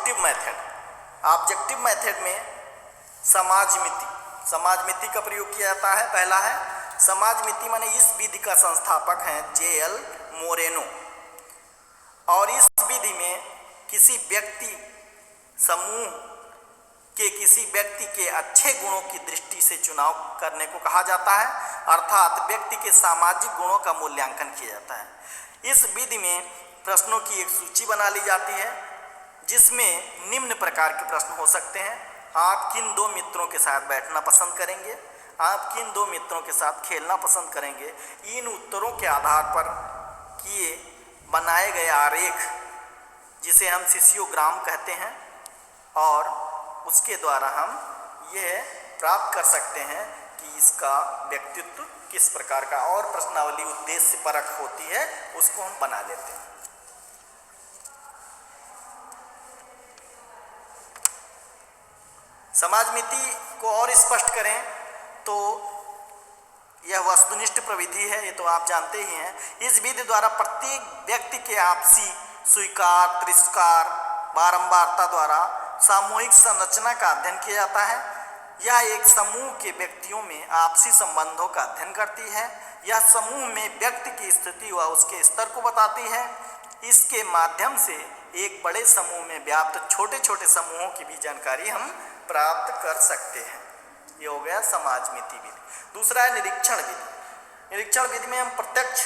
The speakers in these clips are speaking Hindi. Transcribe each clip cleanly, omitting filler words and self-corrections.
Objective method. ऑब्जेक्टिव मेथड में समाज मिति का प्रयोग किया जाता है। पहला है समाज मिति, माने इस विधि का संस्थापक हैं J.L. मोरेनो, और इस विधि में किसी व्यक्ति समूह के किसी व्यक्ति के अच्छे गुणों की दृष्टि से चुनाव करने को कहा जाता है, अर्थात व्यक्ति के सामाजिक गुणों का मूल्यांकन किया जाता है। इस विधि में प्रश्नों की एक सूची बना ली जाती है जिसमें निम्न प्रकार के प्रश्न हो सकते हैं। आप किन दो मित्रों के साथ बैठना पसंद करेंगे? आप किन दो मित्रों के साथ खेलना पसंद करेंगे? इन उत्तरों के आधार पर किए बनाए गए आरेख, जिसे हम सिसियोग्राम कहते हैं, और उसके द्वारा हम यह प्राप्त कर सकते हैं कि इसका व्यक्तित्व किस प्रकार का, और प्रश्नावली उद्देश्य परक होती है, उसको हम बना लेते हैं। समाज मिति को और स्पष्ट करें तो यह वस्तुनिष्ठ प्रविधि है, ये तो आप जानते ही हैं। इस विधि द्वारा प्रत्येक व्यक्ति के आपसी स्वीकार तिरस्कार बारंबारता द्वारा सामूहिक संरचना का अध्ययन किया जाता है। यह एक समूह के व्यक्तियों में आपसी संबंधों का अध्ययन करती है। यह समूह में व्यक्ति की स्थिति व उसके स्तर को बताती है। इसके माध्यम से एक बड़े समूह में व्याप्त छोटे छोटे समूहों की भी जानकारी हम प्राप्त कर सकते हैं। ये हो गया समाज मिति विधि। दूसरा है निरीक्षण विधि। निरीक्षण विधि में हम प्रत्यक्ष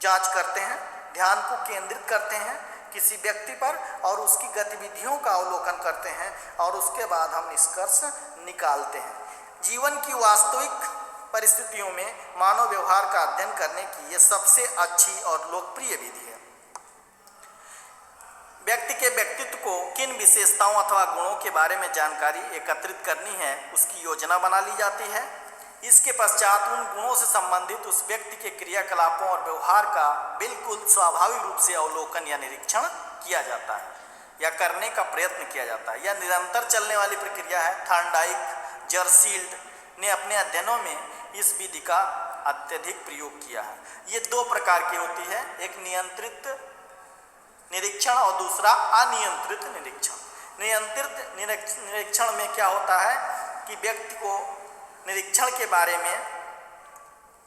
जांच करते हैं, ध्यान को केंद्रित करते हैं किसी व्यक्ति पर और उसकी गतिविधियों का अवलोकन करते हैं, और उसके बाद हम निष्कर्ष निकालते हैं। जीवन की वास्तविक परिस्थितियों में मानव व्यवहार का अध्ययन करने की यह सबसे अच्छी और लोकप्रिय विधि है। व्यक्ति के व्यक्तित्व को किन विशेषताओं अथवा गुणों के बारे में जानकारी एकत्रित करनी है, उसकी योजना बना ली जाती है। इसके पश्चात उन गुणों से संबंधित उस व्यक्ति के क्रियाकलापों और व्यवहार का बिल्कुल स्वाभाविक रूप से अवलोकन या निरीक्षण किया जाता है या करने का प्रयत्न किया जाता है। यह निरंतर चलने वाली प्रक्रिया है। थॉर्नडाइक, जर्सील्ड ने अपने अध्ययनों में इस विधि का अत्यधिक प्रयोग किया है। ये दो प्रकार की होती है, एक नियंत्रित निरीक्षण और दूसरा अनियंत्रित निरीक्षण। नियंत्रित निरीक्षण में क्या होता है कि व्यक्ति को निरीक्षण के बारे में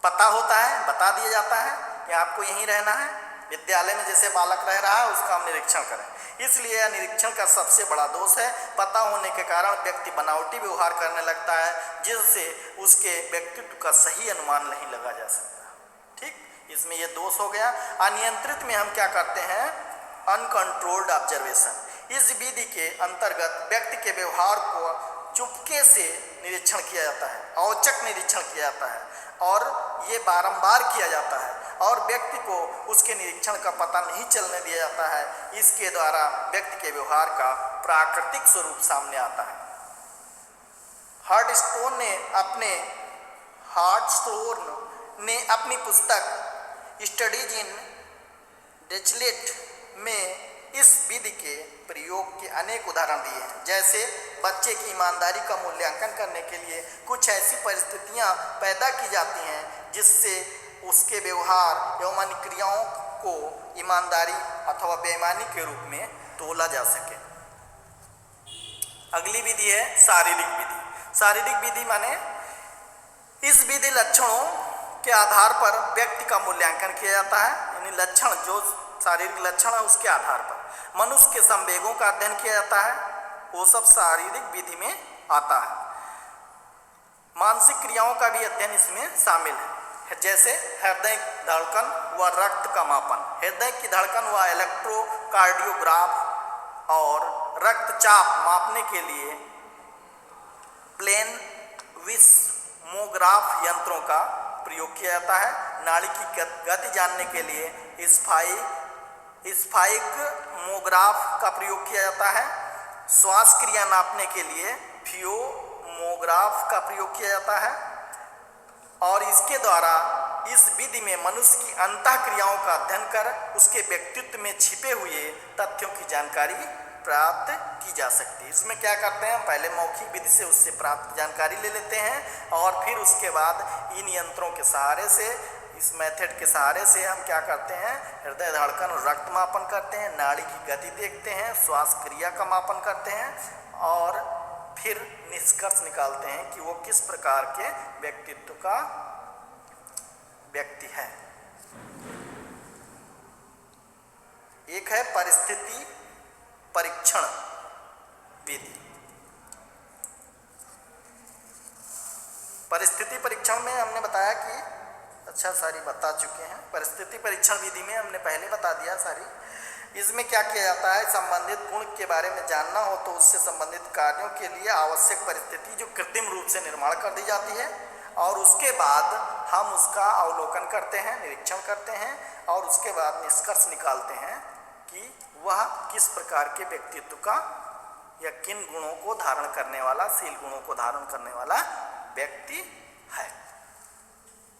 पता होता है, बता दिया जाता है कि आपको यहीं रहना है, विद्यालय में जैसे बालक रह रहा है उसका हम निरीक्षण करें। इसलिए यह निरीक्षण का सबसे बड़ा दोष है। पता होने के कारण व्यक्ति बनावटी व्यवहार करने लगता है, जिससे उसके व्यक्तित्व का सही अनुमान नहीं लगा जा सकता। ठीक, इसमें यह दोष हो गया। अनियंत्रित में हम क्या करते हैं? Uncontrolled observation. इस विधि के अंतर्गत व्यक्ति के व्यवहार को चुपके से निरीक्षण किया जाता है, औचक निरीक्षण किया जाता है, और ये बारंबार किया जाता है, और व्यक्ति को उसके निरीक्षण का पता नहीं चलने दिया जाता है। इसके द्वारा व्यक्ति के व्यवहार का प्राकृतिक स्वरूप सामने आता है। हार्टस्टोन ने अपनी पुस्तक स्टडीज इन डिचलेट में इस विधि के प्रयोग के अनेक उदाहरण दिए हैं। जैसे बच्चे की ईमानदारी का मूल्यांकन करने के लिए कुछ ऐसी परिस्थितियां पैदा की जाती हैं जिससे उसके व्यवहार एवं क्रियाओं को ईमानदारी अथवा बेईमानी के रूप में तोला जा सके। अगली विधि है शारीरिक विधि। शारीरिक विधि माने इस विधि लक्षणों के आधार पर व्यक्ति का मूल्यांकन किया जाता है। यानी लक्षण, जो शारीरिक लक्षण है उसके आधार पर मनुष्य के संवेगों का अध्ययन किया जाता है, वो सब शारीरिक विधि में आता है। मानसिक क्रियाओं का भी अध्ययन इसमें शामिल है, जैसे हृदय धड़कन व रक्त का मापन। हृदय की धड़कन व इलेक्ट्रोकार्डियोग्राफ और रक्तचाप मापने के लिए प्लेन विस्मोग्राफ यंत्रों का प्रयोग किया जाता है। नाड़ी की गति जानने के लिए स्फाइग्मोग्राफ का प्रयोग किया जाता है। श्वास क्रिया नापने के लिए फियोमोग्राफ का प्रयोग किया जाता है, और इसके द्वारा इस विधि में मनुष्य की अंतः क्रियाओं का अध्ययन कर उसके व्यक्तित्व में छिपे हुए तथ्यों की जानकारी प्राप्त की जा सकती है। इसमें क्या करते हैं, पहले मौखिक विधि से उससे प्राप्त जानकारी ले लेते हैं, और फिर उसके बाद इन यंत्रों के सहारे से इस मेथड के सहारे से हम क्या करते हैं, हृदय धड़कन और रक्त मापन करते हैं, नाड़ी की गति देखते हैं, श्वास क्रिया का मापन करते हैं और फिर निष्कर्ष निकालते हैं कि वो किस प्रकार के व्यक्तित्व का व्यक्ति है। एक है परिस्थिति परीक्षण विधि। परिस्थिति परीक्षण में हमने बताया कि अच्छा सारी बता चुके हैं। परिस्थिति परीक्षण विधि में हमने पहले बता दिया सारी। इसमें क्या किया जाता है, संबंधित गुण के बारे में जानना हो तो उससे संबंधित कार्यों के लिए आवश्यक परिस्थिति जो कृत्रिम रूप से निर्माण कर दी जाती है और उसके बाद हम उसका अवलोकन करते हैं, निरीक्षण करते हैं और उसके बाद निष्कर्ष निकालते हैं कि वह किस प्रकार के व्यक्तित्व का या किन गुणों को धारण करने वाला, शील गुणों को धारण करने वाला व्यक्ति है।